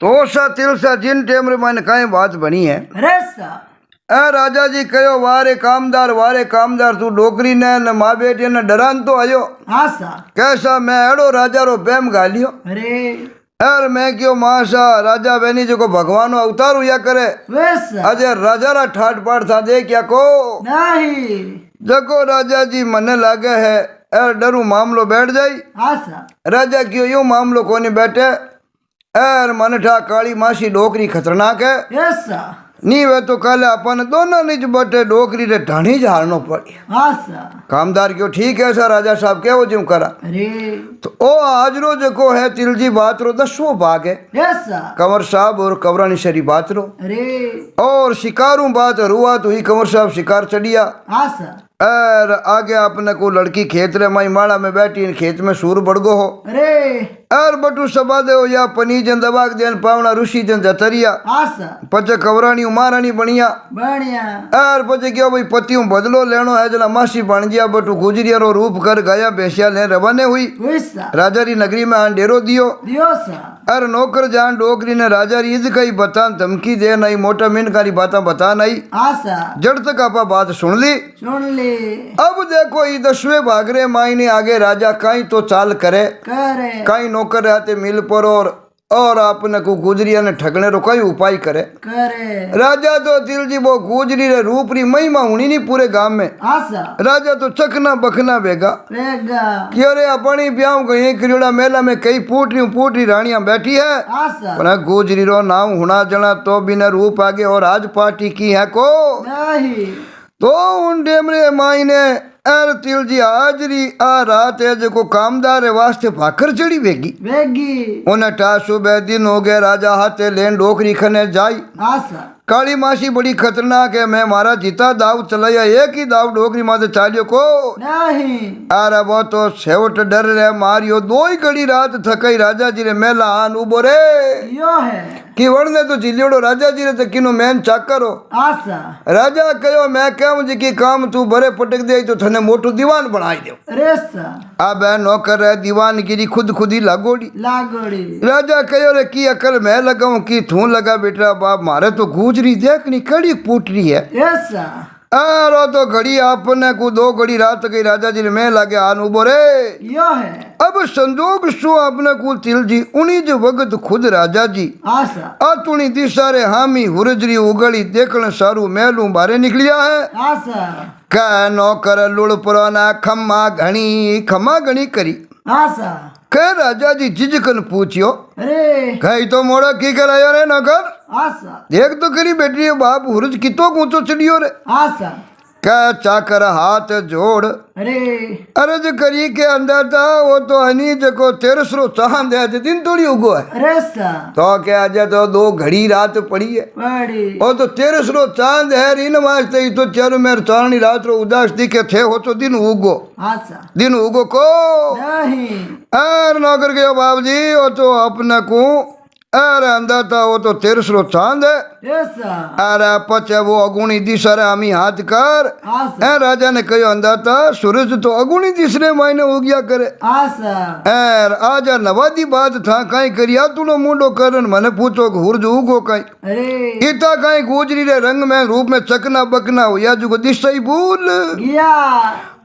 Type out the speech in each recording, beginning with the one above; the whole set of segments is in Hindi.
तो सा तिल सा जिन टेम रे मैंने कई बात बनी है। अरे सा ए राजा जी कहो वारे कामदार तू डोकरी ने न माँ बेटी ने डरान तो आयो। हाँ सा कैसा मैं एड़ो राजा रो बेम गालियो। अरे यार मैं क्यों मासा राजा बेनी जो को भगवान अवतार हुआ करे वैसा अजय राजा रा ठाट पाट था दे क्या को नहीं जको राजा जी मने लागे है यार डरू मामलो बैठ जाई। हाँ सा राजा क्यों यूं मामलो कोनी बैठे यार मन ठा काली मासी डोकरी खतरनाक है ऐसा नी वे तो कल अपन दोनों निज बटे डोकरी रे ढाणी झाड़नो पड़ी। हाँ सा कामदार क्यों ठीक है सा राजा साहब क्या वो जिम करा। अरे तो ओ आज रो जको है तिलजी बात रो 10वां भाग है। ऐसा कंवर साहब और कवरानी शरी बात रो अरे और शिकारू बात रुआ तो ही कंवर साहब शिकार चढ़िया हाँ सा और आगे अपने को लड़की खेत रे माई माड़ा में बैठी खेत में सूर बड़गो हो अरे और बटू सबा दे या पनी जन दबाग देन पावना ऋषि जन जतरिया हाँ सा पचे कवरानी महारानी बनिया बढ़िया और पचे क्यों भाई पतियों बदलो लेनो है जना मासी बन गया बटू गुजरिया रो रूप कर गया बेसिया ले रवाने हुई वैसा राजा री नगरी में आन डेरो दियो दियो सा अर नौकर जान डोकरी ने राजा री इज कई बता धमकी दे नहीं मोटा मिनकारी बाता बता नहीं हाँ सा जड़ तक आपा बात सुन ली। सुन ले अब देखो ये 10वें भागरे मायने आगे राजा कहीं तो चाल करे करे कहीं नौकर रहते मिल पर और आपने को गुजरिया ने ठगने रो कई उपाय करे करे राजा तो दिल जी वो गुजरी रे रूप री महिमा हुनी नहीं पूरे गांव में। हाँ सा राजा तो चकना बखना बेगा रहेगा क्यों रे अपनी ब्याह कहीं करियोड़ा मेला में कई पूटरी रानियां बैठी है हाँ सा पर गुजरी रो नाम हुना जना तो बिना रूप आगे और आज पार्टी की है को नहीं तो उन डेमरे मायने एर तिल जी हाजरी आ रात है जो कामदार है वास्ते भाकर चढ़ी बेगी वेगी उन्हें टा सुबह दिन हो गए राजा हाथे लेन डोकरी खने जाई। हाँ सा काली मासी बड़ी खतरनाक है मैं मारा जीता दाव चलाया एक ही दाव डोकरी माते चालियो को नहीं अरे वो तो सेवट डर रहे मारियो 2 ही घड़ी रात थकई राजा जी रे मेला आन उबो रे यो है कि वरने तो जिलियोड़ो राजा जी रे तो किनो मैन चाकर हो। हाँ सा राजा कहो मैं कहूं जी की काम तू भरे पटक दे तो थने मोटू दीवान बनाई दे। अरे सा अब नौकर है दीवानगिरी खुद ही लागोड़ी लागोड़ी राजा कहो रे की अकल मैं लगाऊं की थू लगा बेटा बाप मारे तो गुजरी देखनी कड़ी पूट रही है। ऐसा अरे तो घड़ी आपने को 2 घड़ी रात गई राजा जी ने मैं लागे आन उबो रे यो है अब संजोग सो अपने को तिल जी उन्हीं जो वक्त खुद राजा जी हाँ सा आतुणी दिशा रे हामी हुरजरी उगड़ी देखण सारू महलू बारे निकलिया है। हाँ सा का नौकर लुड़ पुराना खम्मा घणी करी। हाँ सा कह राजा जी जिजकन पूछियो अरे कही तो मोड़ा की करायो रे नौकर हाँ सा देख तो करी बैठी है बाप हुरज कितो ऊंचो चढ़ियो रे। हाँ सा कह चाकर हाथ जोड़ अरे अर्ज करी के अंदर था वो तो हनी जको 1300 चांद है दिन थोड़ी उगो है अरे सा तो क्या आज तो 2 घड़ी रात पड़ी है बड़ी वो तो 1300 चांद है इन वास्ते ही तो चारू मेर चारनी रात रो उदास दिखे थे हो तो दिन उगो हाँ सा दिन उगो को नहीं अर नौकर गयो बाबू जी वो तो अपने को अरे अंदर था वो तो 1300 चांद है। ऐसा अरे पचे वो अगुणी दिशा रे हमी हाथ कर हाँ सा राजा ने कहो अंदर था सूरज तो अगुणी तीसरे महीने उगिया करे। हाँ सा एर आज नवादी बात था कहीं करिया तूनो मुंडो करन मने पूछो हुरज उगो कहीं अरे इता कहीं गुजरी रे रंग में रूप में चकना बकना हो या जो दिशा ही भूल गया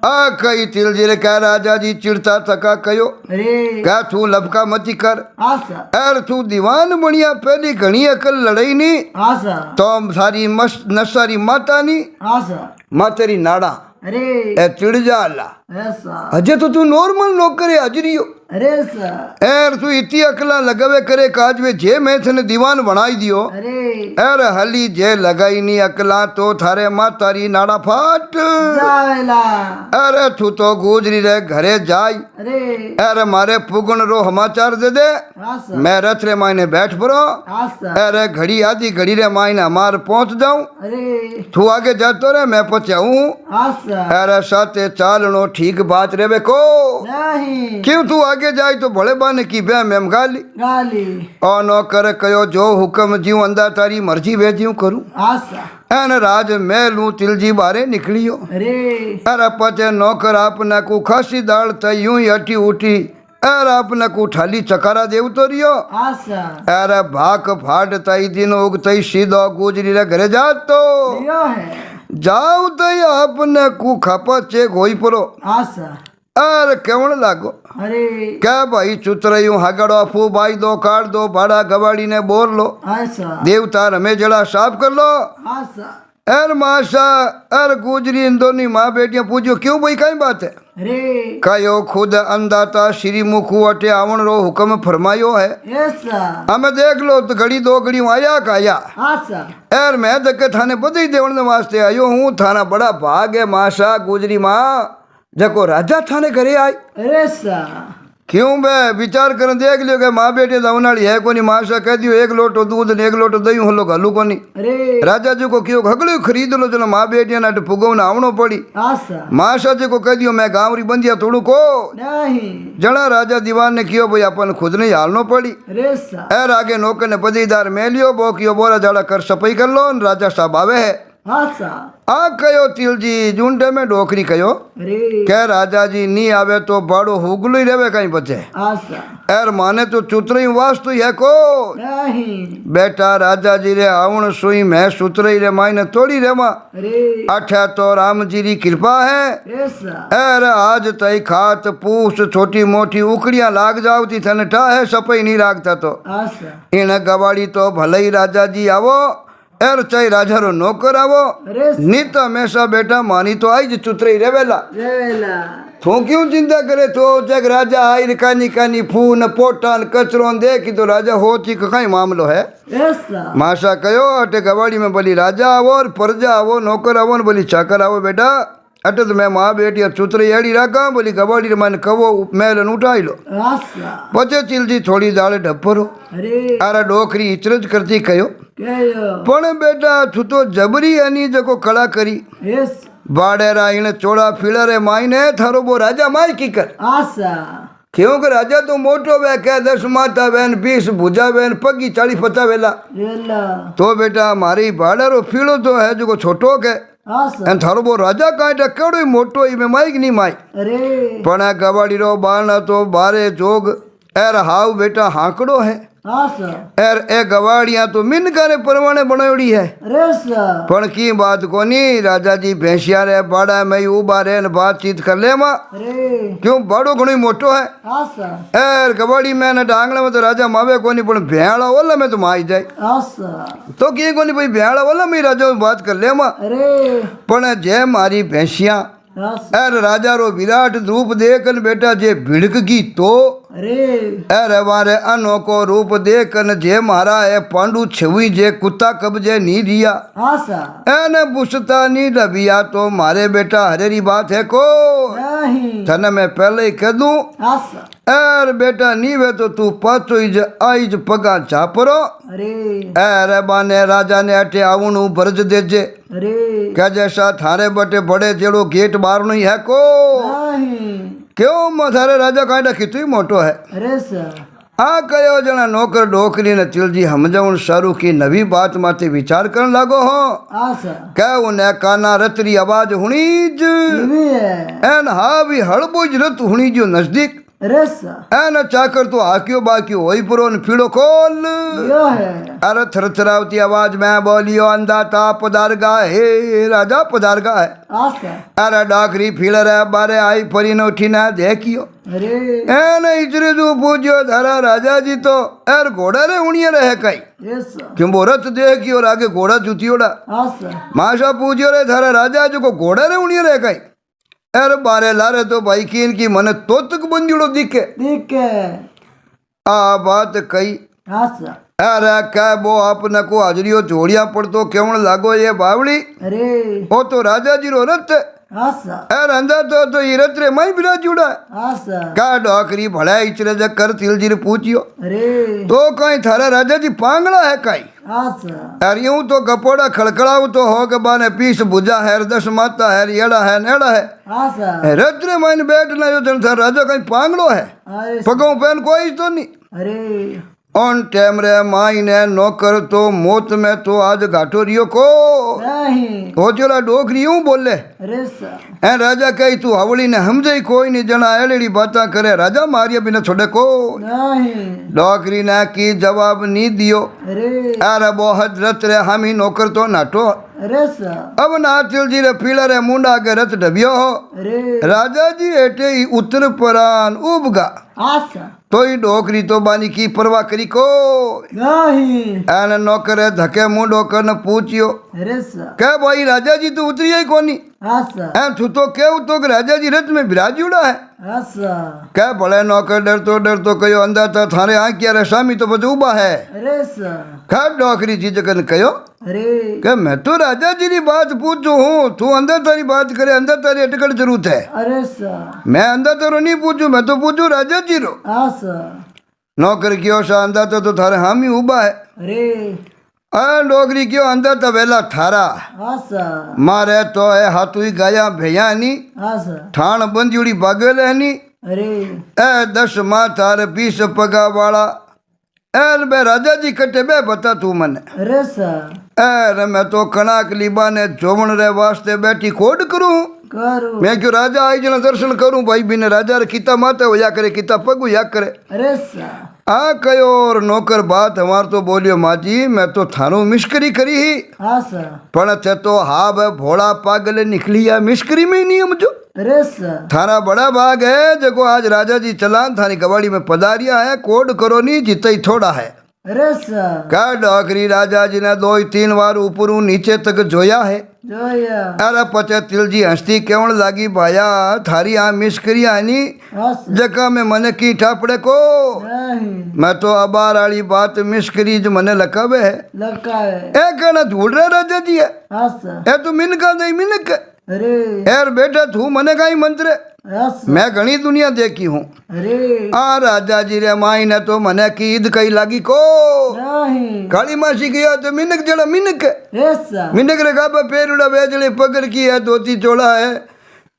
आ कई तिल जी रे कह राजा जी चिड़ता थका कयो अरे क्या तू लपका मती कर हाँ सा एर तू दीवान बनिया पहली घनी अकल लड़ाई नहीं हाँ सा तो सारी मस्त नसारी माता नी हाँ सा मातेरी नाड़ा अरे ए चिड़ जा अल्लाह ऐसा अजय तो तू नॉर्मल नौकर है हाजरी हो अरे सा एर तू इतनी अकला लगावे करे काज वे जे मैं थने दीवान बनाई दियो अरे एर हली जे लगाई नी अकला तो थारे मातारी नाड़ा फाट जावेला अरे तू तो गुजरी रे घरे जाई अरे अरे मारे पुगन रो समाचार दे दे हाँ सा मैं रथ रे मायने बैठ परो हाँ सा अरे घड़ी आधी घड़ी रे मायने हमार पहुंच जाऊं अरे तू आगे जातो रे मैं पहुंचाऊं हाँ सा अरे साथे चालनो ठीक बात रे को नहीं क्यों तू आगे जाए तो भले बाने की बे में गाली गाली और नौकर कयो जो हुक्म जीव अंदा तारी मर्जी वे जीव करूं हाँ सा एन राज महलू तिलजी बारे निकलियो अरे अरे पचे नौकर आपने को खासी दाल त यूं ही अटी उठी अरे आपने को ठाली चकारा देव तो रियो आशा अरे भाक फाट तई दिन उगतई सीधो गुजरी रे घरे जात तो यो है जाऊ तई आपने को खपा चेक होई परो आशा अरे केवण लागो अरे क्या भाई चुतरयू हगड़ो फू भाई दो काट दो भाड़ा गवाड़ी ने बोर लो आशा देवता रमे जड़ा साफ कर लो आशा एर माशा एर गुजरी इन दोनों माँ बेटियां पूछो क्यों भाई कई बात है अरे कयो खुद अंदाता श्री मुखु अटे आवण रो हुक्म फरमायो है ऐसा हमें देख लो तो घड़ी दो घड़ी आया काया आशा एर मैं धक्के थाने बधाई देवण वास्ते आयो हूँ थाना बड़ा भाग है माशा गुजरी माँ जको राजा थाने घरे आई ऐसा क्यों बे विचार कर देख लियो कि माँ बेटे दवनाड़ी है कोनी माशा कह दियो एक लोटो दूध ने एक लोटो दही हलो घालू कोनी अरे राजा जी को क्यों घगड़ू खरीद लो चलो माँ बेटिया ना पुगो ना आवणो पड़ी आशा माशा जी को कह दियो मैं गांवरी बंदिया थोड़ू को नहीं जड़ा राजा दीवान ने कियो भाई अपन खुद नहीं हालनो पड़ी ऐसा एर आगे नौकर ने बदीदार में लियो बो कियो बोरा जाड़ा कर सफाई कर लो न राजा साहब आवे है आशा आ कयो तिल जी जूंडे में डोकरी कयो अरे कह राजा जी नी आवे तो बाड़ो हुगलो ही रेवे कहीं बचे आशा एर माने तो चुतरई वास्तु है को नहीं बेटा राजा जी रे आवण सुई मैं सुतरई रे मायने तोड़ी रेवा अरे अठा तो राम जी री कृपा है ऐसा एर आज तई खात पूछ छोटी मोटी उकड़ियां लाग जावती थने ठा है सपई नहीं लागता तो आशा इन गवाड़ी तो भले ही राजा जी आवो एर चाहे राजा रो नौकर आवो अरे नित हमेशा बेटा मानी तो आई ज चुतरई रेवेला रेला तू क्यों चिंता करे तो जग राजा आई कानी कानी फून पोटान कचरो देखी तो राजा होती कहीं मामलो है ऐसा माशा कयो अटे गवाड़ी में बोली राजा आवो और प्रजा आवो नौकर आवो न बोली चाकर आवो बेटा अटे तो मैं माँ बेटी और चुतरी एड़ी रखा बोली गवाड़ी रे मन कवो मैल न उठाई लो आशा पचे चिलजी थोड़ी दाल ढप्परो अरे अरे डोकरी इचरज करती कयो कयो पण बेटा तू तो जबरी अनी जको कला करी एस बाड़ेरा इन चोड़ा फिलरे मायने थारो बो राजा माई की कर आशा क्योंकि राजा तो मोटो वे कह 10 माता बेन 20 भुजा बेन पगी 40-50 वेला रेला तो बेटा मारी बाड़ेरो फीलो तो है जो छोटो के आशा एन थारो बो राजा कांटा केड़ो मोटो ही में माइक नहीं माई अरे पण आ गवाड़ी रो बाण तो बारे जोग एर हाव बेटा हाकड़ो है आशा एर ए गवाड़ियां तो मिन करे परवाने बनायोड़ी है रेसा पण की बात कोनी राजा जी भैंसिया रे बाड़ा में ही उबा रे न बातचीत कर ले मां अरे क्यों बाड़ो घणो मोटो है आशा एर गवाड़ी में न डांगला में तो राजा मावे कोनी पण भेड़ा वाला में तो माई जाए आशा तो की कोनी भाई भेड़ा वाला में ही राजा बात कर ले मां अरे पण जे मारी भैंसिया आशा एर राजा रो विराट रूप देखन बेटा जे भिड़क की तो अरे एर वारे अनोखो रूप देखन जे मारा है पांडु छवी जे कुत्ता कब्जे नी रिया आशा एने बुसता नी डबिया तो मारे बेटा हरेरी बात है को नहीं थने मैं पहले ही कह दूं आशा एर बेटा नी वे तो तू पाचो इज आइज पगा चापरो अरे एर बाने राजा ने अटे आवणु भरज देजे अरे क्या जैसा थारे बटे बड़े जेड़ो गेट बार नहीं है को नहीं क्यों मथारे राजा कांटा कितु ही मोटो है अरे सा आ कयो जना नौकर डोकरी ने तिलजी हमजाउन सारू की नवी बात माते विचार करन लागो हो आशा क्या उन्हें काना रतरी आवाज हुणीज भी है एन हा भी हड़बोज रत हुणी जो नजदीक अरे सा एन चाकर तो हाकियो बाकियो होई पुरो न फीड़ो खोल यो है अरे थरथरावती आवाज में बोलियो अंदाता पदारगा हे राजा पदारगा है आशा अरे डाकरी फीलर है बारे आई परी न उठी ना देखियो अरे एन इचरे जो पूछो धारा राजा जी तो एर घोड़ा रे उणिया रहे कई ऐसा क्यों बोरत देखियो और आगे घोड़ा जुतियोड़ा आशा माशा पूछियो रे थारा राजा जो को घोड़ा रे उणिया रहे कई एर बारे लारे तो भाई की इनकी मन तोतक बंजुड़ो दिखे ठीक है आ बात कई आशा अरे क्या वो आपने को हाजरियो जोड़िया पड़तो केवण लागो ये बावड़ी अरे वो तो राजा जी रो रथ आशा एर अंधा तो ये रथ रे माई बिरा जुड़ा आशा का डॉकरी भड़ा इचरे जग कर तिलजी रे पूछियो अरे तो कहीं थारा राजा जी पांगड़ा है कहीं आशा अरे यूं तो गपोड़ा खड़खड़ाऊ तो हो के बाने पीस बुझा है 10 माता है येड़ा है नेड़ा है आशा रत्रे माइन बैठना जो जन था राजा कहीं पांगड़ो है अरे पगों पहन कोई तो नहीं अरे ऑन टाइम रे माई ने नौकर तो मौत में तो आज घाटो रियो को नहीं वो चोला डोकरी यूं बोले अरे सर ए राजा कही तू हवली ने समझे कोई नहीं जना एड़ी बातें करे राजा मारिया बिना छोड़े को नहीं डोकरी ने की जवाब नहीं दियो अरे अरे बहुत रत रे हामी नौकर तो नाटो अरे सर अब नाथिल जी रे पीला रे मुंडा के रत डबियो हो अरे राजा जी एटे ही उतर परान उबगा आशा तो ही डोकरी तो बानी की परवाह करी को नहीं एने नौकर धके मुंह डोकर ने पूछियो अरे सर कह भाई राजा जी तो उतरी ही कोनी आशा ऐ तू तो केव तो कि राजा जी रथ में बिराज उड़ा है आशा कह भले नौकर डर तो कहो अंदर था थारे आ क्या रे स्वामी तो बस उबा है अरे सर खैर डोकरी जी जगन कहो अरे कह मैं तो राजा जी की बात पूछू हूँ तू अंदर तारी बात करे अंदर तारी अटकड़ जरूरत है अरे सर मैं अंदर तारो नहीं पूछू मैं तो पूछू राजा जी रो आशा नौकर क्यों सा अंदर तो थारे हामी उबा है अरे डोगरी क्यों अंदर तो वेला थारा आशा मारे तो है हाथू ही गाया भैया नी आशा ठाण बंजुड़ी बागल है नी अरे ए 10 माथार 20 पगा वाला ए बे राजा जी कटे बे बता तू मने अरे सर ए मैं तो कणाक लीबा ने जोवण रे वास्ते बैठी खोड करूं करो मैं क्यों राजा आई जना दर्शन करूं भाई बिने राजा रे किता माता होया करे किता पग होया करे अरे सर आ कयो और नौकर बात हमार तो बोलियो माजी मैं तो थानो मिस्करी करी ही आशा पण थे तो हा बे भोला पागल निकलिया मिस्करी में ही नहीं समझो अरे सर थारा बड़ा भाग है जको आज राजा जी चलान थारी कबाड़ी में पधारिया है कोड करो नहीं जितना ही थोड़ा है अरे सर का डॉकरी राजा जी ने 2-3 बार ऊपर नीचे तक जोया है जोया अरे पचे तिल जी हंसती केवण लागी भाया थारी आ मिस्करी आनी आशा जका में मने की ठापड़े को नहीं मैं तो अबार वाली बात मिस्करी जो मने लकावे है लगा है ए कहना ढूंढ रहा राजा जी है आशा ए तू मिनका नहीं मिनक अरे यार बेटा तू मने काई मंत्र आशा मैं घनी दुनिया देखी हूँ अरे आ राजा जी रे माई ने तो मने की ईद कई लागी को नहीं काली मासी गया तो मिनक जड़ा मिनक ऐसा मिनक रे गाबा पेरुड़ा बेजड़े पकड़ की है धोती चोला है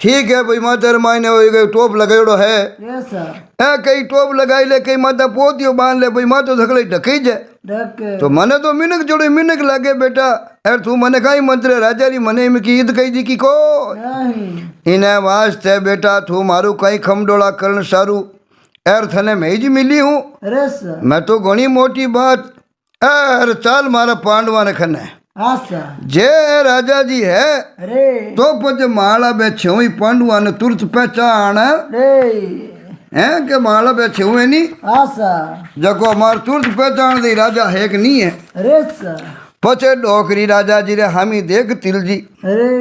ठीक है भाई माता माई ने वो टोप लगायोड़ो है ऐसा ए कई टोप लगाई ले कई माता पोतियो बांध ले भाई मातो धकड़े ढकई जाए डके तो मने तो मिनक जोड़े मिनक लागे बेटा यार तू मने काई मंत्र राजा री मने में की ईद कई दी की को नहीं इने वास्ते बेटा तू मारू कई खमडोला करण सारू यार थने मैं जी मिली हूँ अरे सर मैं तो घनी मोटी बात यार चाल मारा पांडवा ने खने आशा जे राजा जी है अरे तो पच माला बे छुई पांडवा ने तुरंत पहचान रे है के माला बे छुए नहीं आशा जको मार तुरंत पहचान दे राजा है कि नहीं है अरे सर पचे डोकरी राजा जी रे हामी देख तिल जी अरे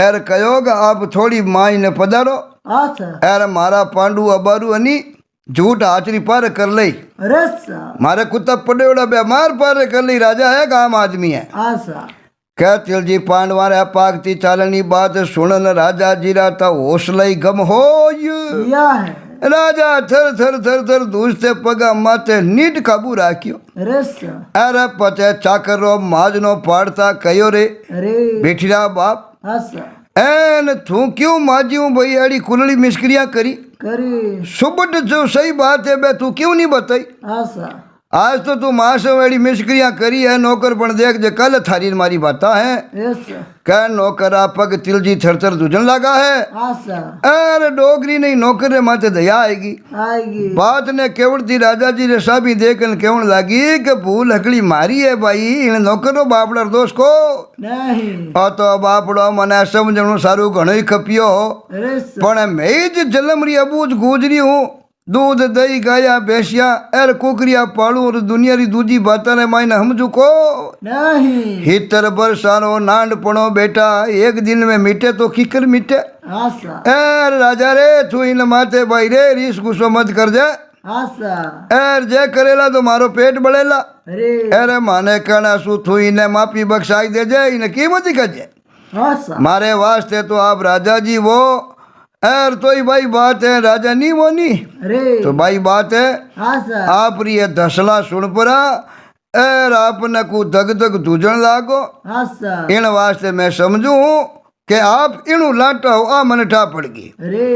एर कयोगा आप थोड़ी माई ने पधारो आशा एर मारा पांडु अबारू अनी झूठ आचरी पार कर लई अरे सर मारे कुत्ता पड़ेड़ा बेमार पार कर ली राजा है काम आदमी है आशा कह तिल जी पांडवा रे पागती चालनी बात सुनन राजा जी रा था हौसला ही गम हो या है राजा थर थर थर थर दूसते पगा माते नीट काबू राख्यो अरे सर अरे पचे चाकरो माजनो पाड़ता कयो रे अरे बेठीरा बाप आशा एन तू क्यों माजियो भाई अड़ी कुलड़ी मिस्क्रिया करी करी सुबट जो सही बात है बे तू क्यों नहीं बताई आशा आज तो तू माँ से वेड़ी मिस्क्रियाँ करी है नौकर पण देख जे कल थारी मारी बाता है ऐसा कह नौकरा पग तिल जी थर थर दूजन लगा है आशा अरे डोगरी नहीं नौकर रे माथे दया आएगी आएगी बात ने केवड़ थी राजा जी रे साबी देखन केवड़ लागी कि भूल हकड़ी मारी है भाई इन नौकरो बापड़ा दोष को नहीं आ तो बापड़ो मने समझणो सारू घणो ही खपियो हो अरे सर पण मैं ज जलम री अबूज गुजरी हूँ दूध दही गाया भैंसिया एर कुकरिया पालू और दुनिया री दूजी बाता ने मायने समझू को नहीं हितर बरसानो नानपणो बेटा एक दिन में मिटे तो किकर मिटे आशा एर राजा रे तू इन माते भाई रे रीस गुस्सो मत कर जा आशा एर जे करेला तो मारो पेट बढ़ेला अरे अरे माने कहना सु तू इन्हें माफी बख्शाई दे जे इन्हें कीमत ही कजे आशा मारे वास्ते तो आप राजा जी वो एर तो ही भाई बात है राजा नहीं वो नहीं अरे तो भाई बात है आशा आप ये दसला सुन पड़ा एर आपने को दग दग दूजन लागो आशा इन वास्ते मैं समझू કે આપ એનું લાંટા હો આ મને ઠા પડ ગઈ अरे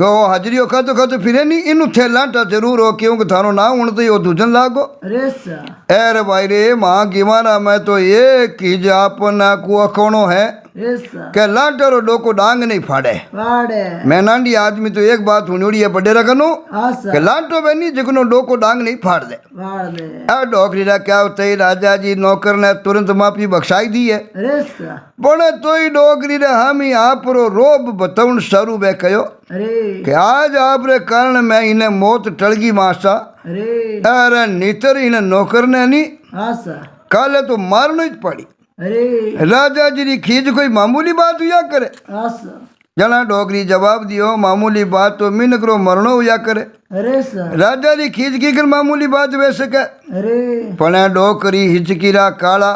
કે ઓ હાજરીઓ ખાતો ખાતો ફિરે નહીં એનું થે લાંટા જરૂર હો क्यों કે थारो ना उण तो यो दूजन लागो अरे सा अरे भाई रे माँ गिमारा मैं तो ये कीज आपना को अखोणो है ऐसा કે લાંટારો ડોકો ડાંગ નહીં ફાડે पाड़े मैं नांडी आदमी तो एक बात हुनोड़ी है बड़े रखनो आसा કે લાંટો બેની જગનો ડોકો ડાંગ નહીં ફાડ દે पाड़ दे આ ડોકરી રા क्या होता है राजा जी नौकर ने तुरंत माफी बख्शाई दी है अरे सा પણ તોય ડોકરી રે हामी आपरो रोब बताउण शुरू बे कयो अरे કે આજ આપરે કારણ मैं इन्हें मौत टलगी मासा अरे अरे नीतर इन्हें नौकर ने नहीं आसा काले तो मारनो ही पड़ी अरे राजा जी री खीज कोई मामूली बात हुआ करे आसा जना डोगरी जवाब दियो मामूली बात तो मिनकरो मरणो हुआ करे अरे सा राजा री खीज की कर मामूली बात वे सके अरे पण डोकरी हिचकीरा काला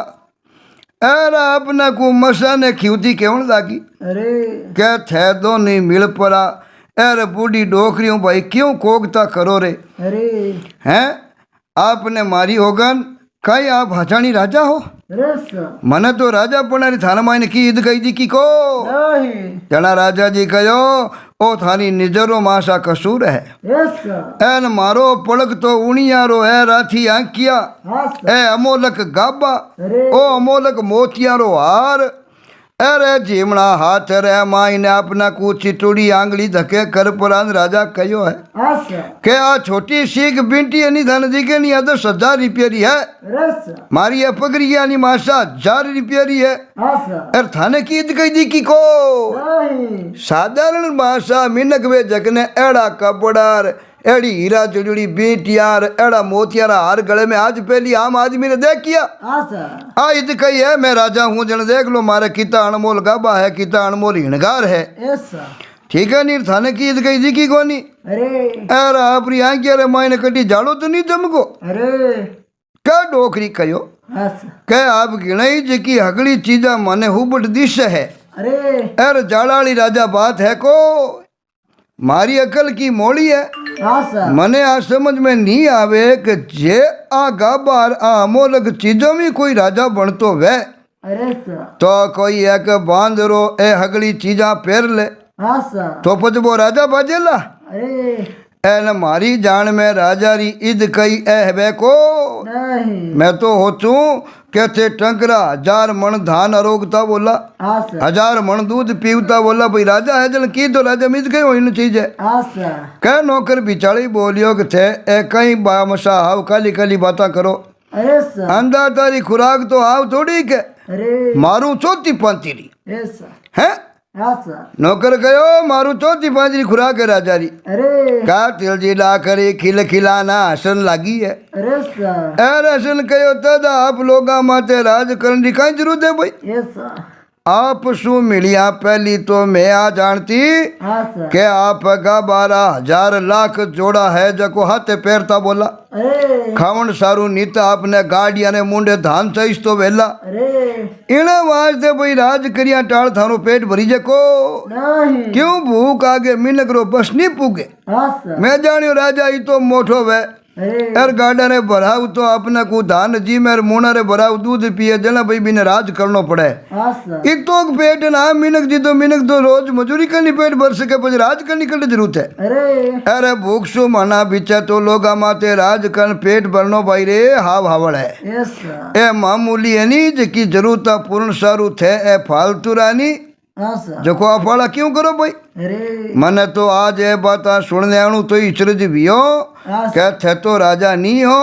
एरा अपना को मसा ने खीवती केवण लागी अरे क्या थे दो नहीं मिल पड़ा अरे बूढ़ी डोकरियों भाई क्यों कोकता करो रे अरे हैं आपने मारी होगन कई आप हजानी राजा हो अरे सा મને તો રાજા પણ થાના માં की ईद कही दी की को नहीं जना राजा जी कहो ओ थानी निजरो मासा कसूर है ऐसा एन मारो पलक तो उणियारो है राथी आंकिया आसा ए अमोलक गाबा अरे ओ अमोलक मोतियारो हार अरे जीमणा हाथ रे माई ने अपना को चिटुड़ी आंगली धके कर परान राजा कहो है आसा के आ छोटी सीख बिंटी एनी धन दी के नहीं 10,000 रुपया री है अरे सा मारी ये पगड़िया नी मासा 1000 रुपया री है आसा अरे थाने की ईद कही दी की को नहीं साधारण भाषा मिनक वे जगने एड़ा कपड़ार एड़ी हीरा जुड़ी बेटियार एड़ा मोतियारा हार गले में आज पहली आम आदमी ने देख किया आसा आ ईद कही है मैं राजा हूँ जन देख लो मारे किता अनमोल गाबा है किता अनमोल हिणगार है ऐसा ठीक है नीर थाने की ईद कही दी की कोनी अरे अरे आपरी आंखी अरे मायने कटी जाड़ो तो नहीं जमको अरे क्या डोकरी कहो आसा के आप गिणाई जी हगड़ी चीजा मने हुबट दिश है अरे अरे जाड़ाली राजा बात है को मारी अकल की मोड़ी है आसा मने आ समझ में नहीं आवे कि जे आ गाबार आ अमोलक चीजों में कोई राजा बनतो वे अरे सा तो कोई एक बांदरो ए हगड़ी चीजा पेर ले आसा तो पच वो राजा बाजेला अरे एन मारी जान में राजा री ईद कई ए को नहीं मैं तो होचू कहते टंकरा 1000 मण धान अरोगता बोला आसा 1000 मण दूध पीवता बोला भाई राजा है जन की तो राजा मिज गयो इन चीज है आसा कह नौकर बिचाड़ी बोलियो कि थे ए कई बामसा हाव काली काली बाता करो अरे सा अंदा तारी खुराक तो हाव थोड़ी के अरे मारू चौथी पांतीरी ऐसा है आसा नौकर कहो मारू चौथी पांचरी खुराक है राजा री अरे का तिलजी ला करे खिल खिलाना हसन लागी है अरे सा एर हसन कहो तदा आप लोगा माते राज करने की कई जरूरत है भाई ऐसा आप शू मिलिया पहली तो मैं आ जानती आसा के आप का 12,000 लाख जोड़ा है जको हाथे पैरता बोला अरे खावण सारू नीत आपने गाड़िया ने मुंडे धान चईस तो वेला अरे इने वास्ते भाई राज करिया टाल थारो पेट भरी जको नहीं क्यों भूख आगे मिनक रो बस नहीं पुगे आसा मैं जानियो राजा ही तो मोठो वे अरे यार गाड़ा ने भराव तो अपने को धान जी मेरे मुना रे भराव दूध पिए जना भाई बिने राज करनो पड़े आसा एक तो पेट ना मिनक जी तो मिनक तो रोज मजूरी करनी पेट भर सके पर राज करनी करने जरूरत है अरे अरे भूख सु मना बिचा तो लोग माते राज कर पेट भरनो भाई रे हाव हावड़ है ऐसा ए मामूली है नी जकी जरूरत पूर्ण सारू थे ए फालतू रानी आसा जको अफाड़ा क्यों करो भाई अरे मने तो आज ये बात सुनने आणु तो इचरज भी हो आसा क्या थे तो राजा नहीं हो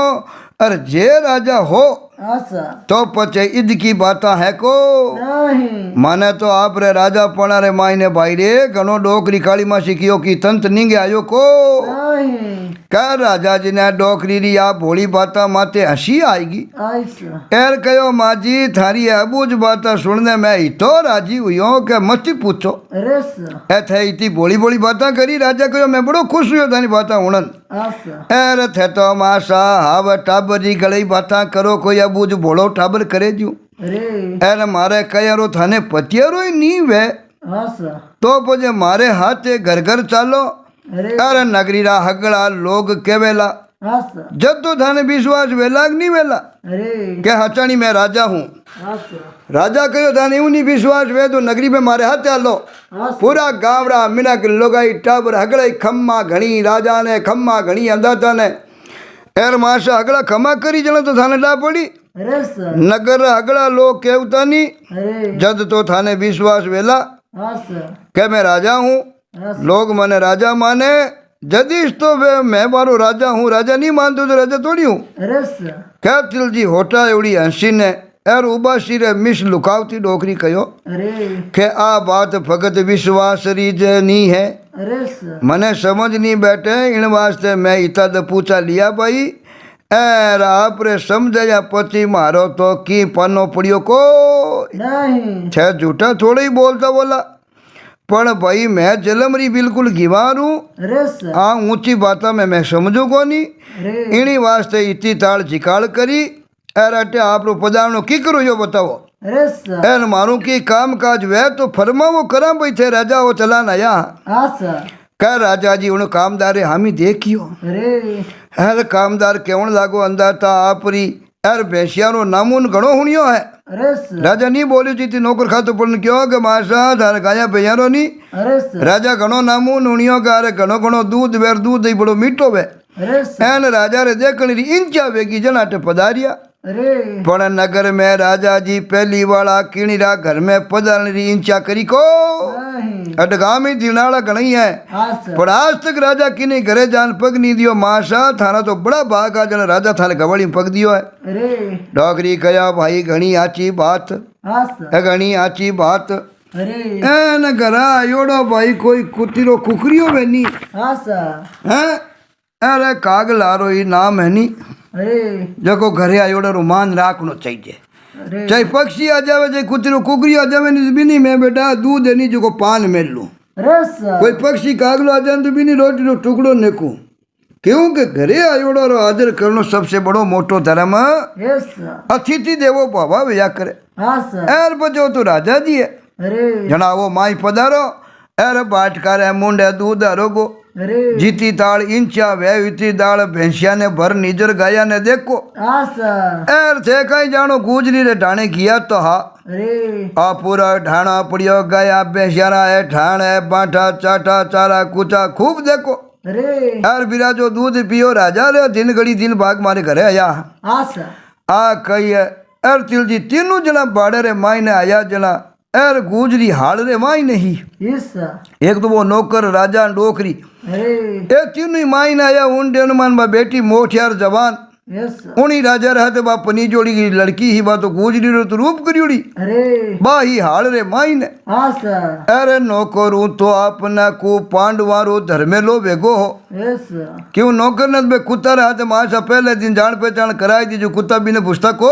अरे जे राजा हो आसा तो पचे ईद की बात है को नहीं माने तो आप रे राजा पणा रे मायने भाई रे घणो डोकरी काली में सीखियो की तंत नींगे आयो को नहीं क्या राजा जी ने डोकरी री आ भोली बाता माते हंसी आएगी आसा एर कहो माजी थारी अबूझ बाता सुनने में ही तो राजी हुई हो के मत पूछो अरे सा ए थे इतनी बोली बोली बाता करी राजा कहो मैं बड़ो खुश हुई थारी बाता उड़न आसा एर थे तो मासा हाव टाबर जी गली बाता करो कोई अबूझ भोलो टाबर करे जू अरे एर मारे कयारो थाने पतियारो ही नहीं वे आसा तो पजे मारे हाथे घर घर चालो अरे अरे नगरी रा हगड़ा लोग केवेला हाँ सर जब तो थाने विश्वास वेला कि नहीं वेला अरे के हचाणी मैं राजा हूँ हाँ सर राजा कहो थाने यूं नहीं विश्वास वे तो नगरी में मारे हाथ आलो हाँ सर पूरा गावड़ा मिनक लोगाई टाबर हगड़े खम्मा घणी राजा ने खम्मा घणी अंदाता ने एर माशा हगड़ा खम्मा करी जण तो थाने ला पड़ी अरे सर नगर हगड़ा लोग केवता नहीं अरे जद तो थाने विश्वास वेला हाँ सर के मैं राजा हूँ हाँ सर लोग मने राजा माने जदीश तो वे मैं मारो राजा हूँ राजा नहीं मानतो तो राजा थोड़ी हूँ अरे सर क्या तिलजी होटा एवड़ी हंसी ने एर उबासी रे मिस लुकावती डोकरी कहो अरे के आ बात फकत विश्वास रीज नहीं है अरे सर मने समझ नहीं बैठे इन वास्ते मैं इता द पूछा लिया भाई एर आप रे समझया पति मारो तो की पन्नो पड़ियो को नहीं छह झूठा थोड़ा ही बोलता बोला पण भाई मैं जलमरी बिल्कुल घिवार हूँ अरे सर आ ऊंची बातों में मैं समझू को नहीं अरे इनी वास्ते इतनी ताड़ झिकाड़ करी एर अटे आप रो पदारणो की करो यो बताओ अरे सर एर मारू की काम काज वे तो फरमावो करा भाई थे राजा वो चलान आया हाँ सर कह राजा जी उन कामदारे हामी देखियो अरे एर कामदार केवण लागो अंदाता आपरी एर भैंसियारो नामून घणो हुनियो है अरे सर राजा नहीं बोलियो जीती नौकर खातो पण क्यों के मासा थारे गाया भैयारो नहीं अरे सर राजा घणो नामून हुनियो के अरे घणो घणो दूध वेर दूध दही बड़ो मीठो वे अरे सर एन राजा रे देखणी री इंचा वेगी जनाटे पधारिया अरे पण नगर में राजा जी पहली वाला किणीरा घर में पधारने री इंचा करी को नहीं अटगामी दिनाड़ा घणी है हाँ सर पर आज तक राजा किने घरे जान पग नहीं दियो माशा थाना तो बड़ा भाग आ जन राजा थाने गवाड़ी में पग दियो है अरे डॉकरी कया भाई घणी आची बात हाँ सर घणी आची बात अरे एन घरा आयोड़ो भाई कोई कुतीरो कुकरियो बेनी हाँ सर हैं अरे काग लारो ही नाम है नी अरे जको घरे आयोड़ो रो मान राखनो चाहिए अरे चाहे पक्षी आ जावे चाहे कुतीरो कुकरी आ जावे नहीं तो बिनी मैं बेटा दूध नहीं जो को पान मेल लूं अरे सर कोई पक्षी कागलो आ जाए तो बिनी रोटी रो टुकड़ो नेकू क्योंकि घरे आयोड़ो रो आदर करनो सबसे बड़ो मोटो धर्म यस सर अतिथि देवो भावा भैया करे हाँ सर एर बचो तो राजा जी है अरे जनावो माई पधारो एर बाटकार है मुंडे दूध हरोगो अरे जीती दाल इंचा वे इतनी दाल भैंसिया ने भर निजर गाया ने देखो हाँ सर एर थे कहीं जानो गुजरी रे ढाणे किया तो हा अरे आ पूरा ढाणा पड़ियो गाया भैंसियारा है ढाण है बांटा चाटा चारा कुचा खूब देखो अरे यार बिरा जो दूध पियो राजा रे दिन घड़ी दिन भाग मारे घरे आया हाँ सर आ कही है एर तिलजी तीनों जना बाड़े रे माई ने आया जना एर गुजरी हाल रे माई नहीं यस सर एक तो वो नौकर राजा डोकरी अरे ए तीनों ही माई ने आया उन डेनुमान बा बेटी मोठियार जवान यस सर उनी राजा रहते बा पनी जोड़ी की लड़की ही बा तो गुजरी रो तो रूप करियोड़ी अरे बा ही हाल रे माई ने हाँ सर अरे नौकरू तो अपना को पांडवारो धर्मे लो भेगो हो यस सर क्यों नौकर ने बे कुत्ता रहते माशा पहले दिन जान पहचान कराई दी जो कुत्ता भी ने पूछता को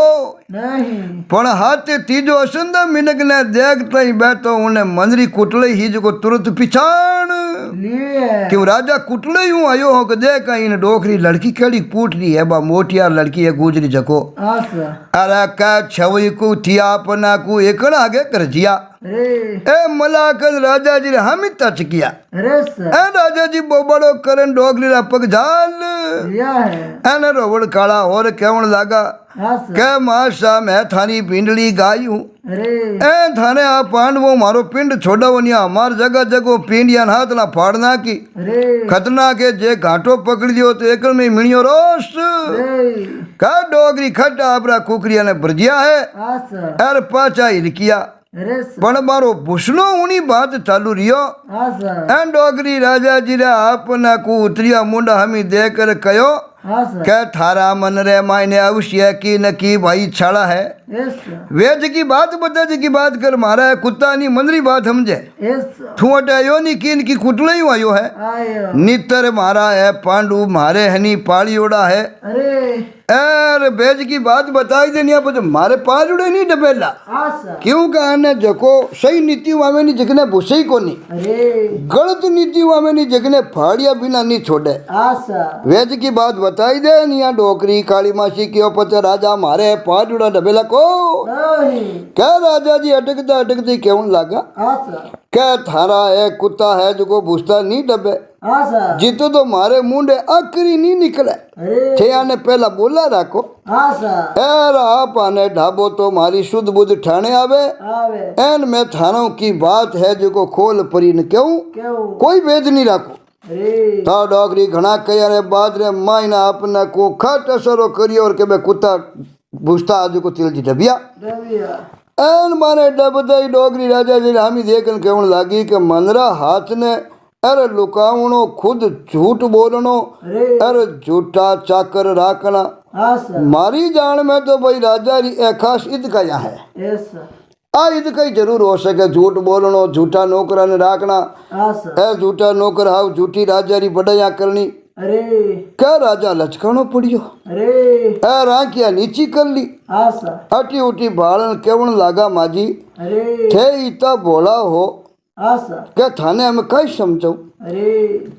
नहीं पण हाथे तीजो असंदा मिनक ने देखता ही बैठो उन्हें मंजरी कुटले ही जो को तुरंत पिछाण लिए क्यों राजा कुटले यूं आयो हो के देख इन डोकरी लड़की केड़ी पूट रही है बा मोटियार लड़की है गुजरी जको हाँ सर अरे का छवई को थिया अपना को एकड़ आगे कर जिया अरे ए मलाकन राजा जी ने हम टच किया अरे सर ए राजा जी बड़ो करन डोगरी रा पग झाल लिया है एने रोवड़ काला और केवण लागा हाँ सर के माशा मैं थानी पिंडली गाई हूँ अरे ए थाने आ पांडवो मारो पिंड छोड़ो निया हमार जगह जगह पिंडिया हाथ ना फाड़ना की अरे खतना के जे घाटो पकड़ दियो तो एक में मिणियो रोस अरे का डोगरी खट्टा आपरा कुकरिया ने भरजिया है हाँ सर एर पाचा हिरकिया अरे सर पण मारो भूसनो उनी बात चालू रियो हाँ सर एन डोगरी राजा जी रे अपना को उतरिया मुंडा हमी देकर कयो हाँ सर के थारा मन रे मायने अवश्य की न की भाई छाड़ा है यस सर वेद की बात बता जी की बात कर मारा है कुत्ता नहीं मंदरी बात समझे यस सर तू अटायो नहीं किन की कुटले ही आयो है आयो नितर मारा है पांडु मारे हनी पाली ओड़ा है अरे एर बेज की बात बताई देनी आप मारे पालुड़े नहीं डबेला हाँ सर क्यों कहने जको सही नीति वामे नहीं जगने भूसे ही कोनी अरे गलत नीति वामे नहीं जगने फाड़िया बिना नहीं छोड़े हाँ सर वेद की बात बताई दे निया डोकरी काली मासी क्यों पचे राजा मारे पालुड़ा डबेला को नहीं क्या राजा जी अटकते अटकते क्यों लगा हाँ सर क्या थारा है कुत्ता है जो को भूसता नहीं डबे हाँ सर जीतो तो मारे मुंडे आखरी नहीं निकले अरे थे आने पहला बोला राखो हाँ सर एर आप आने ढाबो तो मारी शुद्ध बुद्ध ठाणे आवे आवे एन मैं थानों की बात है जो को खोल परी न क्यों क्यों कोई भेद नहीं राखो अरे ता डोगरी घना कया रे बाद रे मायना अपना को खट असरो करियो और के बे कुत्ता भूसता आज को तिल जी डबिया डबिया एन माने डबदाई डोगरी राजा जी हामी देखन केवण लागी के मनरा हाथ ने अरे लुकावणो खुद झूठ बोलनो अरे अरे झूठा चाकर राखना हाँ सर मारी जान में तो भाई राजा री ए खास ईद का यहाँ है यस सर आ ईद कई जरूर हो सके झूठ बोलनो झूठा नौकरा ने राखना हाँ सर ए झूठा नौकर हाव झूठी राजा री बड़ाया करनी अरे क्या राजा लचकानो पड़ियो अरे ए राखिया नीची कर ली हाँ सर अटी उठी भाड़न केवण लागा माजी अरे थे इता भोला हो हाँ सर क्या थाने हमें कई समझो अरे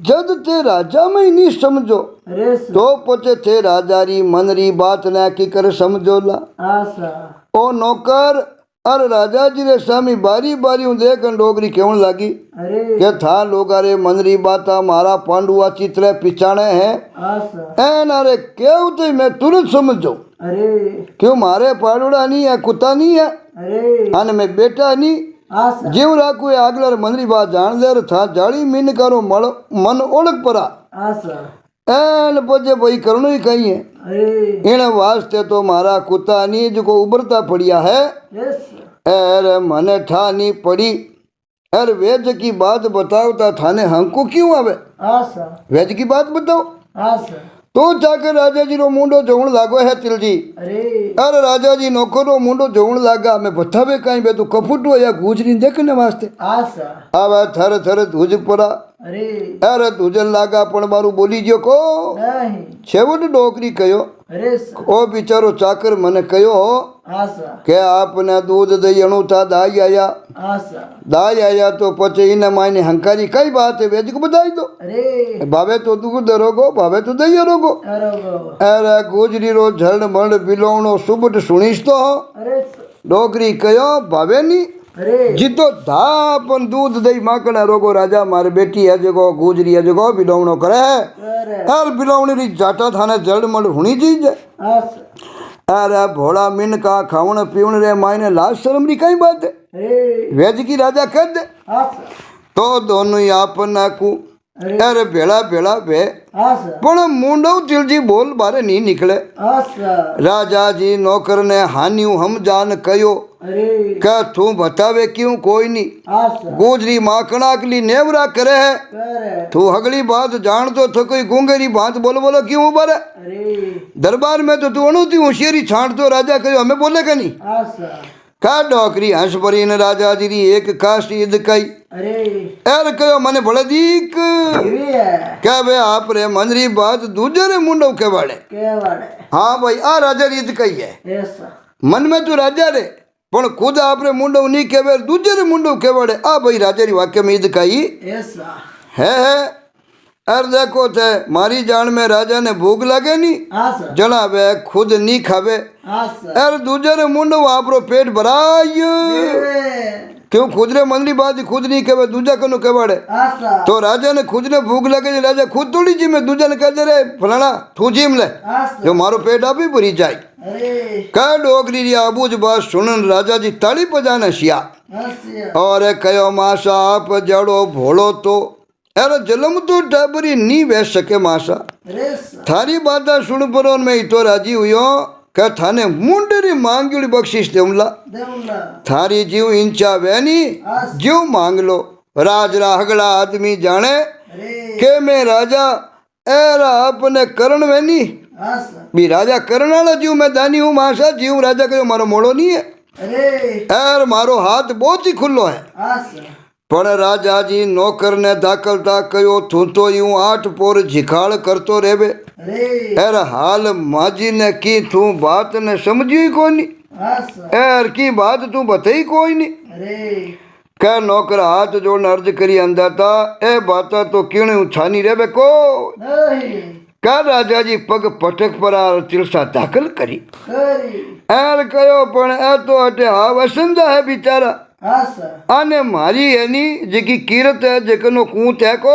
जद ते राजा में ही नहीं समझो अरे सर तो पचे थे राजा री मन री बात ना की कर समझोला हाँ सर ओ नौकर अरे राजा जी रे स्वामी बारी बारी हूँ देख डोगरी केवण लागी अरे के था लोगा रे मन री बाता मारा पांडुआ चित्र पिछाणे है हाँ सर एन अरे केव तो मैं तुरंत समझो अरे क्यों मारे पांडुड़ा नहीं है कुत्ता नहीं है अरे अने मैं बेटा नहीं हाँ सर जीव राखू ए आगलर मनरी बात जान दे था जाड़ी मीन करो मन ओळख परा हाँ सर एन पजे भाई करणो ही कहीं है अरे इन वास्ते तो मारा कुत्ता नहीं जो को उबरता पड़िया है यस सर अरे मने ठा नहीं पड़ी अरे वेज की बात बताओ ता थाने हमको क्यों आवे हाँ सर वेज की बात बताओ हाँ सर तो जाकर राजा जी रो मुंडो जोवण लागो है तिल जी अरे अरे राजा जी नौकर रो मुंडो जोवण लागा मैं बतावे कहीं बे तो कफुटो या गुजरी देखने वास्ते हाँ सर आवे थर थर धुज पड़ा अरे अरे धुजन लागा पण मारू बोली जो को नहीं छेवट डोकरी कयो अरे सर ओ बिचारो चाकर मने कयो हाँ सर के आपने दूध दही अणु था दाई आया हाँ सर दाई आया तो पचे इन मायने हंकारी कई बात है वेज को बताई दो अरे भावे तो दूध रोगो भावे तो दही रोगो अरे वो, अरे गुजरी रो झड़ मड़ बिलोवणो सुबट सुनीस तो हो अरे सर डोकरी कयो भावे नी अरे जीतो था अपन दूध दही माखण रोगो राजा मारे बेटी है जगो गुजरी है जगो बिलोवणो करे अरे यार बिलोवणी री जाटा थाने जड़ मड़ हुणी चीज है हाँ सर अरे भोला मिन का खावण पीवण रे मायने लाज शर्म री कई बात है अरे वेज की राजा कह दे हाँ सर तो दोनों ही आपन नाकू अरे अरे भेड़ा भेड़ा भे हाँ सर पण मुंडो तिलजी बोल बारे नहीं निकले हाँ सर राजा जी नौकर ने हानियो हम जान कयो अरे क्या तू बतावे क्यों कोई नहीं हाँ सर गुजरी माखणा के लिए नेवरा करे है करे तू अगली बात जान तो थ कोई गूंगेरी बात बोलो बोलो क्यों उबर अरे दरबार में तो तू अणुती होशियारी छांट तो राजा कहो हमें बोलेगा नहीं हाँ सर का डोकरी हंस परी ने राजा जी री एक कास्ट ईद कई अरे एर कहो मने बड़े दीक ये है क्या बे आप रे मनरी बात दूजे रे मुंडो के बाड़े क्या वाले हाँ भाई आ राजा री ईद कई है यस सर मन में तो राजा रे पण खुद आप रे मुंडो नहीं केवे दूजे रे मुंडो के बाड़े आ भाई राजा री वाक्य में ईद कई यस सर है अर देखो थे मारी जान में राजा ने भूख लगे नहीं हाँ सर जनावे खुद नहीं खावे हाँ सर अर दूजे रे मुंडो आपरो पेट भराय अरे क्यों खुद रे मनरी बात खुद नहीं केवे दूजा कनो के बाड़े हाँ सर तो राजा ने खुद ने भूख लगे राजा खुद थोड़ी जी में दूजा ने कह दे रे फलाना तू जिम ले हाँ सर जो मारो पेट आप ही भरी जाए अरे कह डोगरी री आबूज बात सुनन राजा जी ताली बजाने शिया हाँ सर और कयो मासा आप जड़ो भोलो तो अरे जलम तो टाबरी नी बह सके मासा अरे सर थारी बात सुन परो मैं तो राजी हुयो कह थाने मुंडरी मांगली बख्शिश देऊला देवला थारी जीव इंचा वैनी हाँ जीव मांग लो राज राहगड़ा आदमी जाने अरे के मैं राजा एरा अपने करण वैनी हाँ सर भी राजा करण वाला जीव मैं दानी हूँ मासा जीव राजा कहो मारो मोड़ो नहीं है अरे एर मारो हाथ बहुत ही खुल्लो है हाँ सर पण राजा जी नौकर ने दाखलता कयो तू तो यूं आठ पोर झिखाड़ करतो रेबे अरे एर हाल माजी ने की तू बात ने समझी ही कोई नहीं हाँ सर एर की बात तू बताई कोई नहीं अरे कह नौकर हाथ जोड़ने अर्ज करी अंदा था ए बाता तो क्यों छानी रेबे को नहीं कह राजा जी पग पटक पर चिलसा दाखल करी करी एर कयो पण ए तो अटे हाव असंदा है बेचारा આસા અને મારી એની જેકી કીરત है જેકનો કૂત है को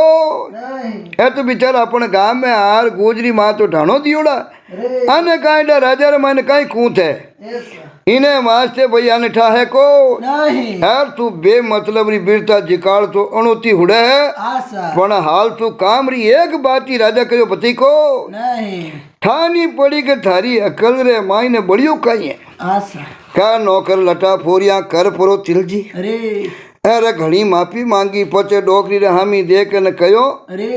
નહીં એ તો બિચારા આપણે ગામ में हार गोजरी माँ तो ढाणो दियोड़ा રે आने कांडा राजा रे माने काई कूत है એસા इने वास्ते भैया ने ठाहे को નહીં यार तू बे मतलब री बीरता जिकाड़ तो अणुती हुड़े है આસા पण हाल तू काम री एक बाती राजा कहो पति को નહીં ठानी पड़ी के थारी अकल रे माई ने बड़ियो कही है આસા का नौकर लटा फोरिया कर परो तिलजी રે अरे घणी माफी मांगी पचे डोकरी रे हामी देख ने कहो रे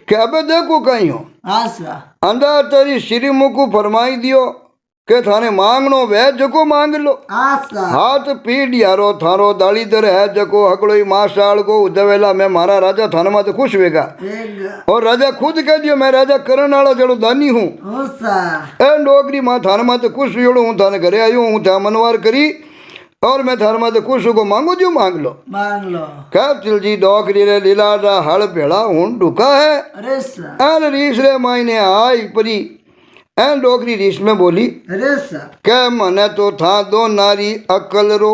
कि अबे देखो कही हो આસા अंदर तेरी श्री मुकु फरमाई दियो के थाने मांगनो वे जको मांग लो આસા हाथ पीड़ यारो थारो दाली दर है जको हकड़ोई माशाल को उदवेला मैं मारा राजा थाने में तो खुश होगा વેગ और राजा खुद कह दियो मैं राजा करण वाला जड़ो दानी हूँ ઓસા ए डोगरी माँ थाने में तो खुश हुई हूँ थाने घरे आयो हूँ था मनवार करी और मैं थाने में तो खुश हो मांगो जो मांग लो માંગ લો कह चिलजी डोकरी रे लीला रा हल भेड़ा हूँ डुका है રેસા एन रीस रे मायने आई परी एन डोकरी रीस में बोली રેસા के मने तो था दो नारी अकल रो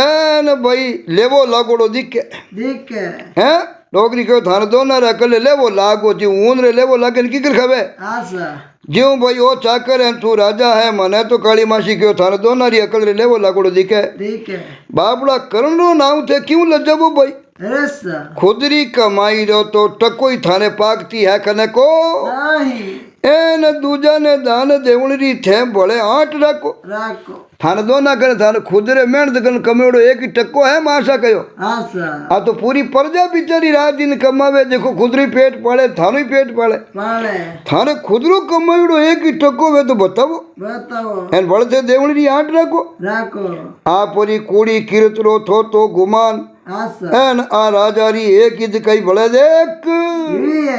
एन भाई लेवो लागोड़ो दिखे દીકે हैं डोगरी क्यों थाने दो नारी अकल लेवो लागो जी ऊन रे लेवो लागे की कर खावे આસા ज्यों भाई ओ चाकर है तू राजा है मने तो काली मासी क्यों थाने दो नारी अकल रे लेवो लागोड़ो दिखे દીકે बापड़ा करण रो नाम थे क्यों लज्जबो भाई રેસા खुदरी कमाई रो तो टकोई थाने पाकती है कने को નહીં एन दूजा ने दान देवणी थे भले आठ रखो રાખો थाने दो ना करे थाने खुद रे मेहनत कर कमेड़ो एक ही टक्को है मासा कहो આસા आ तो पूरी प्रजा बिचारी रात दिन कमावे देखो खुदरी पेट पाले थानो ही पेट पाले પાળે थाने खुदरो कमाईड़ो एक ही टक्को वे तो बतावो બતાવો एन बड़े थे देवणी री आठ रखो રાખો आ पूरी कूड़ी कीरतरो थो तो गुमान આસા एन आ राजा री एक ही कई बड़े देख વીએ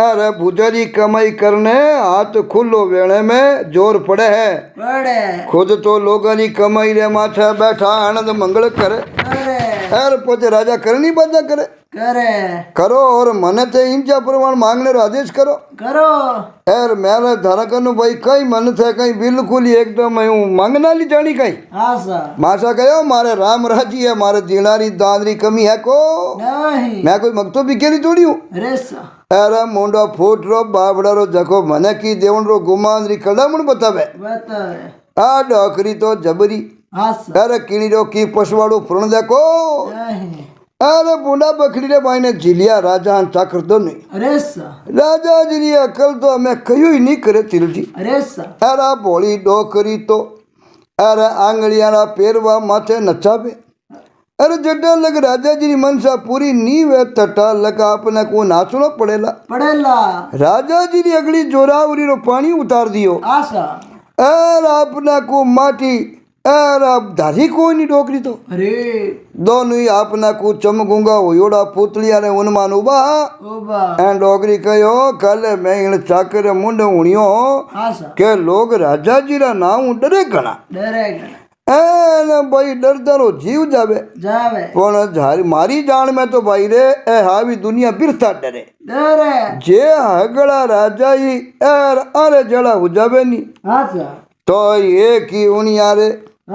अरे भुजारी कमाई करने हाथ खुलो वेणे में जोर पड़े है પડે खुद तो लोगों की कमाई रे माथे बैठा आनंद मंगल करे કરે एर पोते राजा करनी बाधा करे કરે करो और मने ते इंचा प्रमाण मांगने रो आदेश करो કરો एर मेरे धारकन भाई कई मन थे कई बिल्कुल ही एकदम यूं मांगना ली जानी कई આસા मासा कहो मारे राम राजी है मारे दीनारी दानरी कमी है को નહીં मैं कोई मगतो बिकेरी थोड़ी हूँ રેસા अरे मुंडा फूट रो बाबड़ा रो जको मने की देवण रो गुमान री कड़ामण बतावे બતાવે आ डोकरी तो जबरी આસા अरे कीड़ी रो की पशवाड़ो फुरण देखो નહીં अरे बूढ़ा बकरी रे भाई ने झिलिया राजा चाकर दो नहीं રેસા राजा जी री अकल तो हमें कहीं ही नहीं करे तिलजी રેસા अरे भोली डोकरी तो अरे आंगलिया रा पेरवा माथे नचावे अरे जटा लग राजा जी री मनसा पूरी नी वे तटा लगा अपने को नाचना पड़ेला પડેલા राजा जी री अगली जोरावरी रो पानी उतार दियो આસા अरे अपना को माटी अरे अब धारी कोई नहीं डोकरी तो રે दोनों ही अपना को चमगूंगा होयोड़ा पुतलिया ने उनमान उबा ઓબા एन डोगरी कहो कल मैं इन चाकर मुंड उणियो આસા के लोग राजा जी रा नाम डरे घना ડરે ગણે एन भाई डरदा रो जीव जावे જાવે पण झारी मारी जान में तो भाई रे ए हावी दुनिया बिरथा डरे ડરે जे हगड़ा राजा ही एर अरे जड़ा हो जावे नी આસા तो एक ही उनिया रे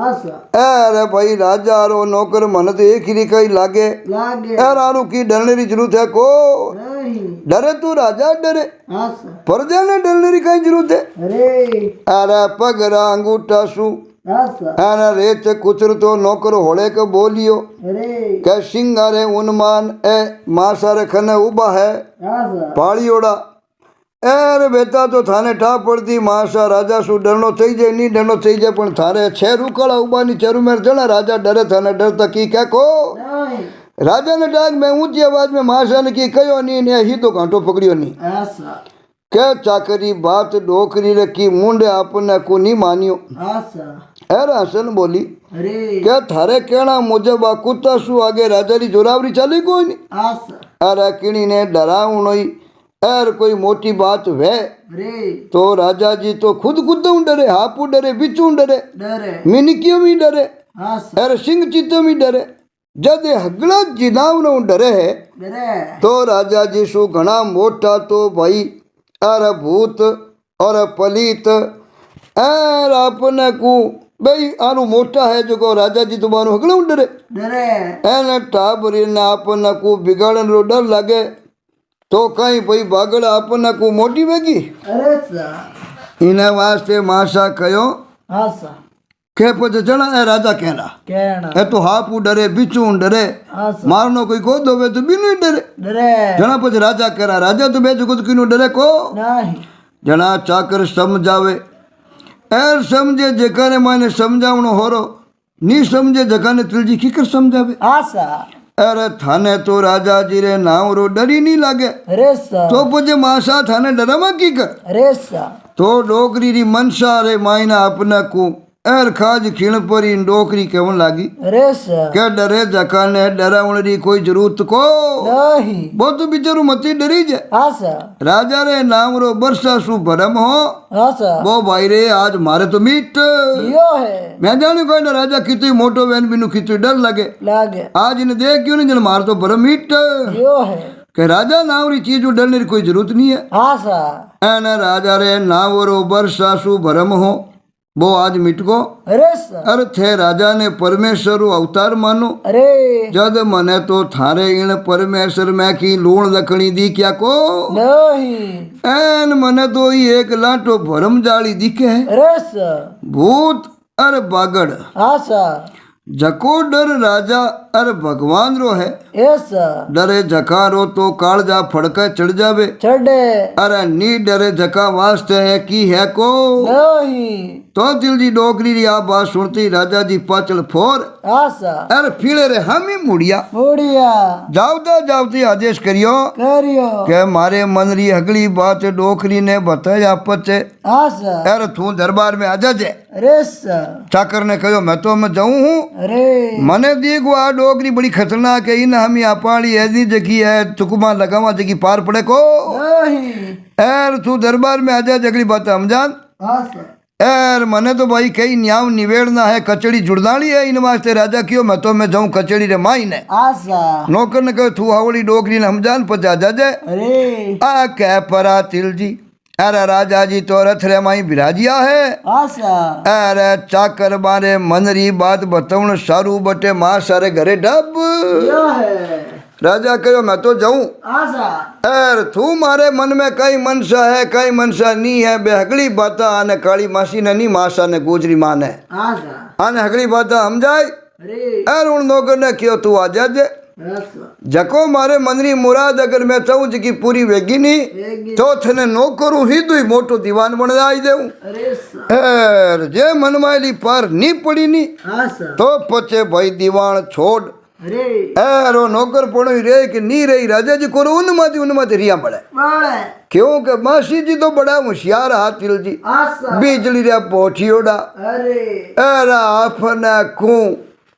આસા अरे भाई राजा रो नौकर मन तो एक ही कई लागे લાગે एर आरू की डरने की जरूरत है को નહીં डरे तू राजा डरे આસા प्रजा ने डरने की कई जरूरत है રે अरे पगरा अंगूठा सु આસા अरे रेच कुचर तो नौकर होड़े के बोलियो રે के सिंगारे उन्मान ए मासारे खने उबा है આસા पाड़ियोड़ा एर बेटा तो थाने ठा पड़ती मासा राजा सु डरनो थई जाए नहीं डरनो थई जाए पण थारे छे रुकाड़ा उबानी चेरू मेर जना राजा डरे थाने डरता की क्या को નહીં राजा ने डाक में ऊंची आवाज में मासा ने की कहो नहीं ने ही तो कांटो पकड़ियो नहीं આસા के चाकरी बात डोकरी रखी मुंडे आपने को नहीं मानियो આસા एर हसन बोली રે क्या थारे कहना मुजब आ कुत्ता सु आगे राजा री जोरावरी चाली कोई नहीं આસા अरे किणी ने डरावनो एर कोई मोटी बात वे रे तो राजा जी तो खुद डरे हापू डरे बिचू डरे डरे मिनकियों भी डरे આસા एर सिंह चित्तो भी डरे जद हगड़ा जिनावनो डरे है डरे तो राजा जी सु घना मोटा तो भाई अरे भूत और पलीत एर अपने को भाई आनु मोटा है जो को राजा जी तुम्हारो हगड़ो डरे डरे एने टाबरी ने आपने को बिगाड़न रो डर लागे तो कहीं भाई बागड़ आपने को मोटी वेगी अरे सा इने वास्ते मासा कयो हाँ सा के पछे जणा ए राजा कहना कहना ए तो हापू डरे बिचू डरे हाँ सा मारनो कोई को दोवे तो बिनु ही डरे डरे जणा पछे राजा करा राजा तो बेजो को किनु डरे को नहीं जणा चाकर समझावे एर समझे जकाने माने समझावणो होरो नी समझे जकाने तुलजी किकर समझावे हाँ सा अरे थाने तो राजा जी रे नाव रो डरी नहीं लागे अरे सा तो पछे मासा थाने डरामा की कर अरे सा तो डोकरी री मनसा रे मायना अपना को एर खाज खीण परी डोकरी केवन लागी अरे सा के डरे जकाने डरावण री कोई जरूरत को नहीं वो तो बिचारू मती डरी जे हाँ सा राजा रे नाम रो बरसा सु भरम हो हाँ सा वो भाई रे आज मारे तो मीट यो है मैं जानी कोई ना राजा कितु मोटो वेन बिनु कितु डर लगे लागे आज इन्हें देख क्यों नहीं जन मार तो भरम मीट यो है के राजा नाम री चीज डरने की कोई जरूरत नहीं है हाँ सा एना राजा रे नाम रो बरसा सु भरम हो वो आज मिट को अरे सा अरे थे राजा ने परमेश्वर रो अवतार मानो अरे जद मने तो थारे इन परमेश्वर में की लूण लकड़ी दी क्या को नहीं एन मने तो ही एक लाटो भरम जाली दिखे है अरे सा भूत अरे बागड़ हाँ सा जको डर राजा अरे भगवान रो है ऐसा डरे जका रो तो कालजा फड़के चढ़ जावे चढ़े अरे नी डरे जका वास्ते है की है को नहीं तो दिल जी डोकरी री आ बात सुनती राजा जी पाचल फोर आसा अरे फिरे रे हम ही मुड़िया मुड़िया जावती आदेश करियो करियो के मारे मन री अगली बात डोकरी ने बताया पचे आसा अरे तू दरबार में आ जाजे अरे सा चाकर ने कहो मैं तो मैं जाऊं हूँ अरे मने देखो आ डोकरी बड़ी खतरनाक है इन हम यहाँ पाड़ी ऐसी जगी है चुकमा लगावा जगी पार पड़े को नहीं एर तू दरबार में आ जा अगली बात हम जान आसा एर मने तो भाई कई न्याव निवेड़ना है कचड़ी जुड़दाली है इन वास्ते राजा क्यों मैं तो मैं जाऊं कचड़ी रे माई ने आसा नौकर ने कहो तू हावड़ी डोकरी ने हम जान पचा जाजे अरे आ कह परा तिल जी अरे राजा जी तो रथ रे माई बिराजिया है आसा अरे चाकर मारे मन री बात बताऊं सारू बटे मां सारे घरे डब यो है राजा कहो मैं तो जाऊं आसा एर तू मारे मन में कई मनसा है कई मनसा नहीं है बेहगली बाता आने काली मासी ने नहीं मासा ने गुजरी माँ ने आसा आने हगली बाता हम जाए अरे एर उन नौकर ने क्यों तू आ जाजे आसा जको मारे मनरी मुराद अगर मैं चाहूँ जी की पूरी वेगी नहीं वेगी तो थने नौकरू ही तू मोटो दीवान बन जाई देऊं अरे सा एर जे मन मायली पार नहीं पड़ी नहीं आसा तो पचे भाई दीवान छोड़ अरे एर नौकर पड़ो रे कि नहीं रही राजा जी को उनमाती रिया पड़े बड़े क्योंकि मासी जी तो बड़ा होशियार हाथिल जी आसा बिजली रे पोठियोड़ा अरे एरा आपने कू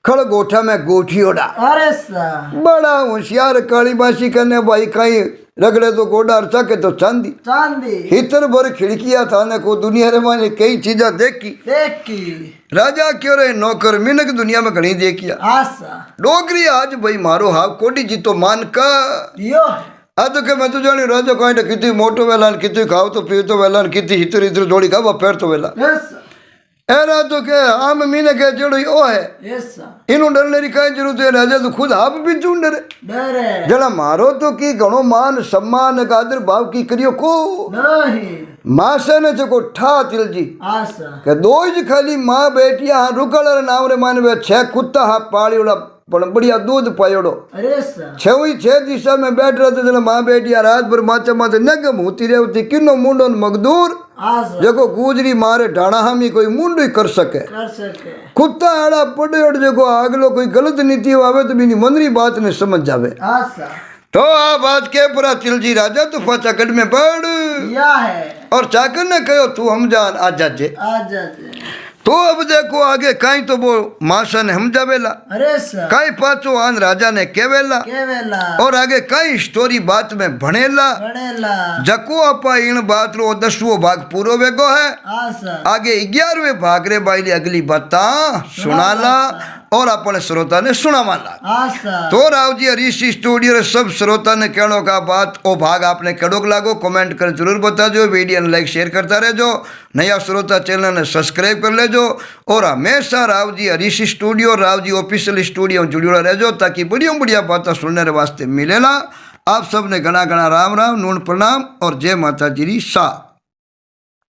खड़ गोठा में गोठियोड़ा अरे सा बड़ा होशियार काली बासी करने भाई कहीं रगड़े तो गोडा चके तो चांदी चांदी हितर भर खिड़किया थाने को दुनिया रे माने कई चीजा देखी देखी राजा क्यों रे नौकर मिनक दुनिया में घनी देखिया आसा डोगरी आज भाई मारो हाव कोडी जी तो मान का यो है आ तो के मैं तो जानी राजा कहीं कितनी मोटो वेलान कितनी खाओ तो पियो तो वेलान कितनी हितर हितर जोड़ी खावा पैर तो वेला ऐसा एरा तो के आम मीने के जोड़ी ओ है ऐसा इनु डरने री कई जरूरत है राजा तो खुद आप भी चूं डरे डरे जड़ा मारो तो की घणो मान सम्मान आदर भाव की करियो को नहीं मासे ने जो ठा तिल जी आसा के दो ही खाली माँ बेटिया हाँ रुकल नाम रे मान वे छह कुत्ता हाँ पालियोड़ा पण बढ़िया दूध पायोड़ो अरे सा छह दिशा में बैठ रहे थे जने माँ बेटिया रात भर माचा माथे नगम होती रहती किनो मुंडो मगदूर आसा देखो गुजरी मारे ढाणा हमी कोई मुंड ही कर सके कर सके कुत्ता आड़ा पड़े और देखो आगलो कोई गलत नीति आवे तो बिनी मंदरी बात ने समझ जावे आसा तो आ बात के पूरा तिलजी राजा तो फाचागढ़ में बढ़ या है और चाकर ने कहो तू हम जान आ जाजे आजा तो अब देखो आगे कहीं तो वो मासा ने हम जावेला अरे सा कहीं पाचो आन राजा ने केवेला केवेला और आगे कई स्टोरी बात में भणेला बड़ेला जको अपा इन बात रो 10वां भाग पूरो वेगो है आसा आगे 11वें भाग रे बाइली अगली बात सुनाला और अपने श्रोता ने सुनावा लगा। हाँ सर। तो राव जी ऋषि स्टूडियो रे सब श्रोता ने कहने का बात ओ भाग आपने केड़ोक लागो कमेंट कर जरूर बताजो, वीडियो ने लाइक शेयर करता रहजो, नया श्रोता चैनल ने सब्सक्राइब कर लेजो और हमेशा राव जी ऋषि studio Rao ji official studio जुड़े रहजो ताकि बढ़िया बातें सुनने रे वास्ते मिलेला। आप सबने घना घना राम राम, नून प्रणाम और जय माता जी री सा।